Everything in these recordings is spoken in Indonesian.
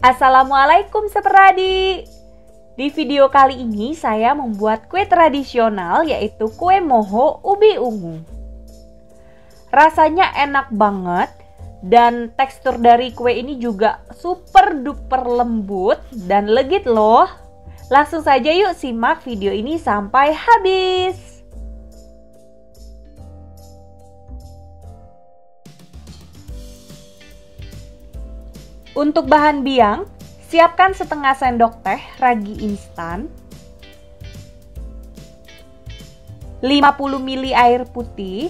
Assalamualaikum seperadi. Di video kali ini saya membuat kue tradisional yaitu kue moho ubi ungu. Rasanya enak banget dan tekstur dari kue ini juga super duper lembut dan legit loh. Langsung saja yuk simak video ini sampai habis. Untuk bahan biang, siapkan setengah sendok teh ragi instan, 50 ml air putih,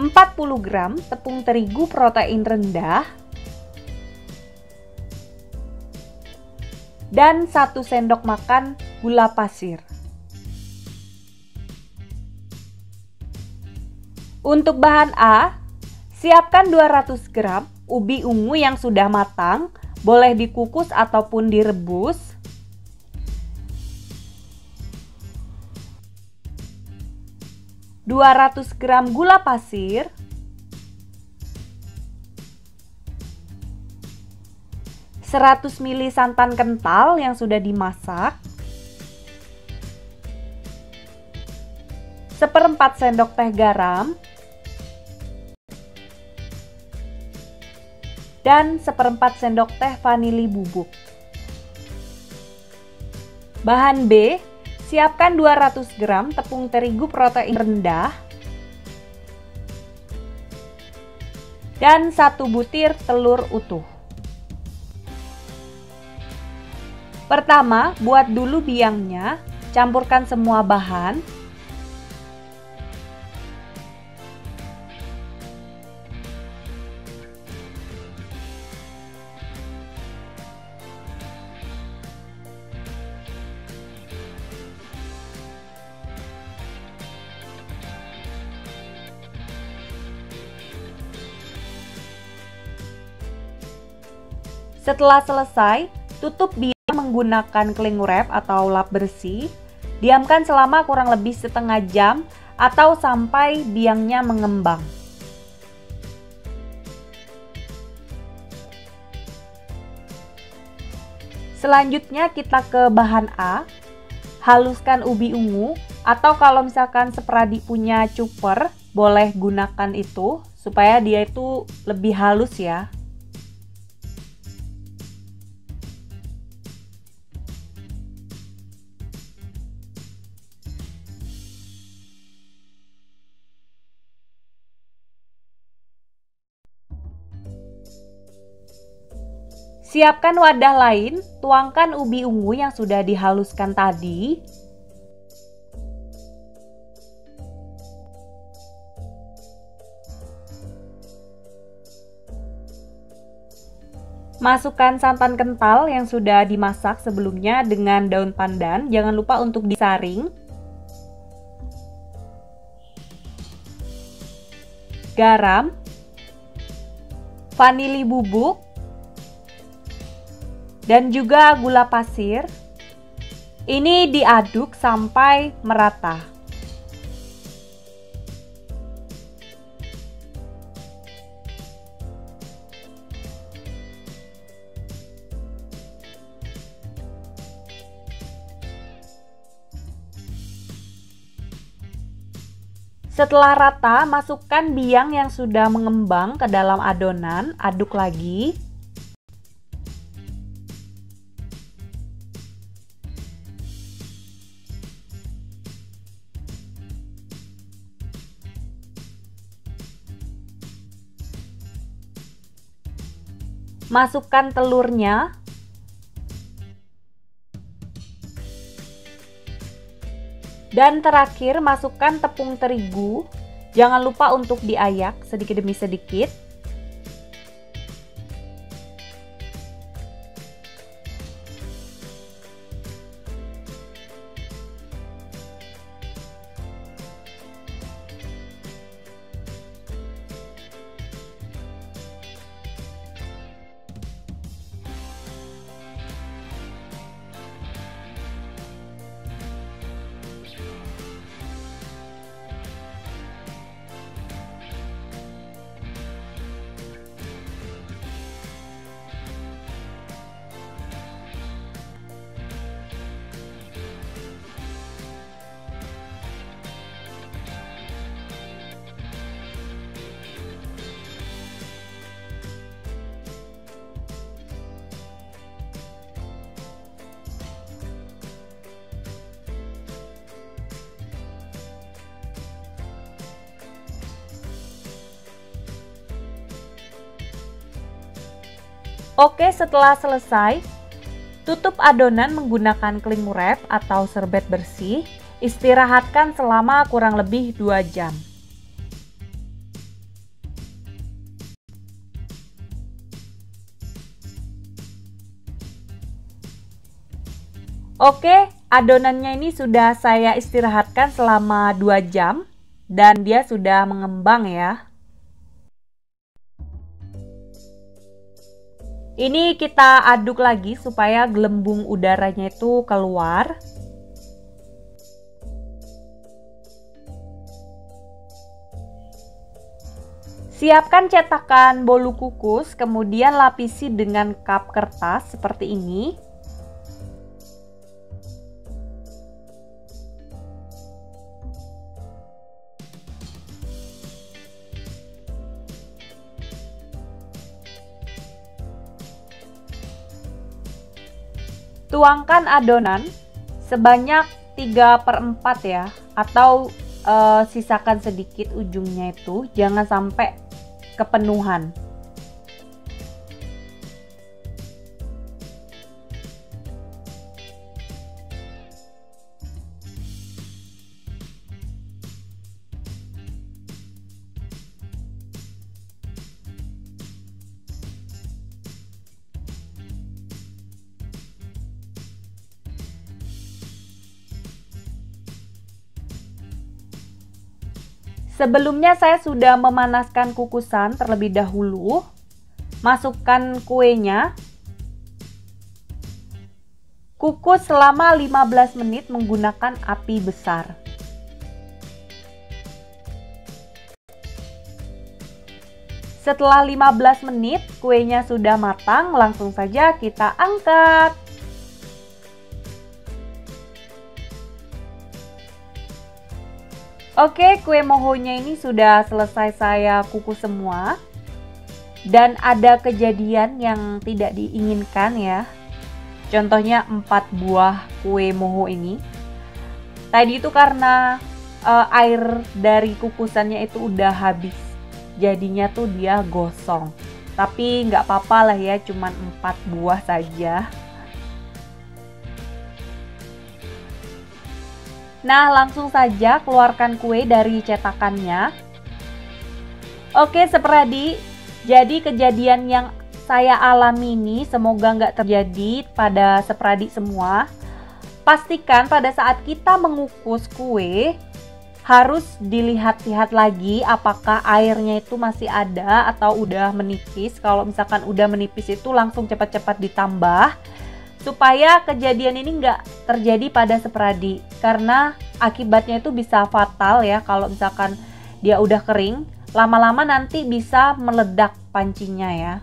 40 gram tepung terigu protein rendah, dan 1 sendok makan gula pasir. Untuk bahan A, siapkan 200 gram ubi ungu yang sudah matang, boleh dikukus ataupun direbus. (200 gram gula pasir, 100 ml santan kental yang sudah dimasak, 1/4 sendok teh garam, dan 1/4 sendok teh vanili bubuk. Bahan B, siapkan 200 gram tepung terigu protein rendah dan 1 butir telur utuh. Pertama, buat dulu biangnya, campurkan semua bahan. Setelah selesai, tutup biang menggunakan cling wrap atau lap bersih. Diamkan selama kurang lebih setengah jam atau sampai biangnya mengembang. Selanjutnya kita ke bahan A. Haluskan ubi ungu, atau kalau misalkan seperadi punya chopper, boleh gunakan itu supaya dia itu lebih halus ya. Siapkan wadah lain, tuangkan ubi ungu yang sudah dihaluskan tadi. Masukkan santan kental yang sudah dimasak sebelumnya dengan daun pandan, jangan lupa untuk disaring. Garam, vanili bubuk, dan juga gula pasir. Ini diaduk sampai merata. Setelah rata, masukkan biang yang sudah mengembang ke dalam adonan, aduk lagi. Masukkan telurnya. Dan terakhir masukkan tepung terigu. Jangan lupa untuk diayak sedikit demi sedikit. Oke, setelah selesai, tutup adonan menggunakan cling wrap atau serbet bersih. Istirahatkan selama kurang lebih 2 jam. Oke, adonannya ini sudah saya istirahatkan selama 2 jam dan dia sudah mengembang ya. Ini kita aduk lagi supaya gelembung udaranya itu keluar. Siapkan cetakan bolu kukus, kemudian lapisi dengan cup kertas seperti ini. Tuangkan adonan sebanyak 3/4 ya, atau sisakan sedikit ujungnya itu, jangan sampai kepenuhan. Sebelumnya saya sudah memanaskan kukusan terlebih dahulu. Masukkan kuenya. Kukus selama 15 menit menggunakan api besar. Setelah 15 menit kuenya sudah matang, langsung saja kita angkat. Oke, kue mohonya ini sudah selesai saya kukus semua. Dan ada kejadian yang tidak diinginkan ya. Contohnya 4 buah kue moho ini. Tadi itu karena air dari kukusannya itu udah habis. Jadinya tuh dia gosong. Tapi nggak apa-apa lah ya, cuman 4 buah saja. Nah, langsung saja keluarkan kue dari cetakannya. Oke, Sepradi, jadi kejadian yang saya alami ini semoga nggak terjadi pada Sepradi semua. Pastikan pada saat kita mengukus kue, harus dilihat-lihat lagi apakah airnya itu masih ada atau udah menipis. Kalau misalkan udah menipis itu langsung cepat-cepat ditambah. Supaya kejadian ini nggak terjadi pada Sepradi, karena akibatnya itu bisa fatal ya. Kalau misalkan dia udah kering, lama-lama nanti bisa meledak pancinya ya.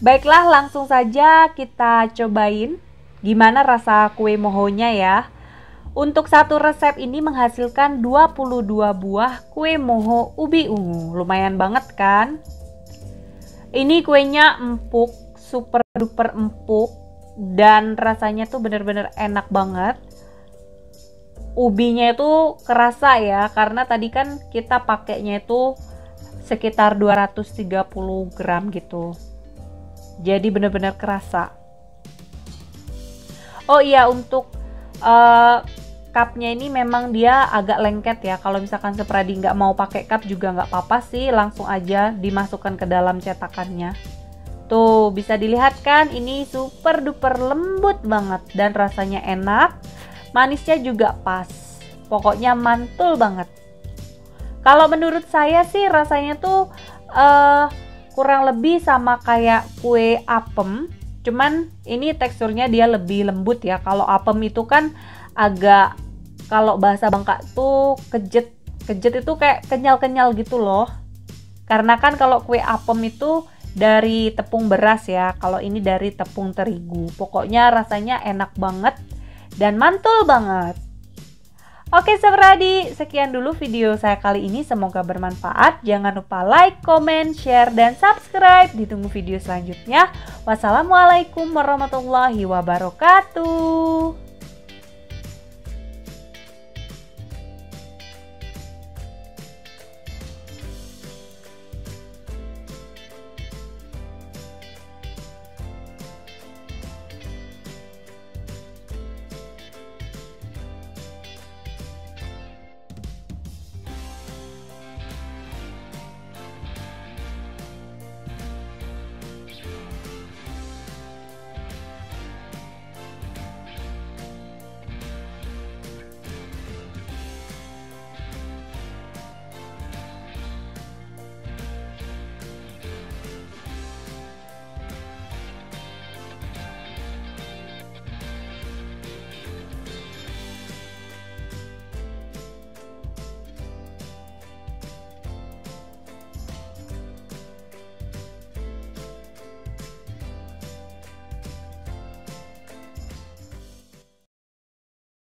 Baiklah, langsung saja kita cobain gimana rasa kue mohonya ya. Untuk satu resep ini menghasilkan 22 buah kue moho ubi ungu. Lumayan banget kan? Ini kuenya empuk, super duper empuk. Dan rasanya tuh bener-bener enak banget. Ubinya itu kerasa ya, karena tadi kan kita pakainya itu sekitar 230 gram gitu. Jadi bener-bener kerasa. Oh iya, untuk cupnya ini memang dia agak lengket ya. Kalau misalkan Sepradi nggak mau pakai cup juga nggak apa-apa sih, langsung aja dimasukkan ke dalam cetakannya. Tuh bisa dilihat kan, ini super duper lembut banget dan rasanya enak, manisnya juga pas, pokoknya mantul banget. Kalau menurut saya sih rasanya tuh kurang lebih sama kayak kue apem, cuman ini teksturnya dia lebih lembut ya. Kalau apem itu kan agak, kalau bahasa Bangka tuh kejet itu kayak kenyal-kenyal gitu loh. Karena kan kalau kue apem itu dari tepung beras ya, kalau ini dari tepung terigu. Pokoknya rasanya enak banget dan mantul banget. Oke Sepradi, sekian dulu video saya kali ini, semoga bermanfaat. Jangan lupa like, comment, share, dan subscribe. Ditunggu video selanjutnya. Wassalamualaikum warahmatullahi wabarakatuh.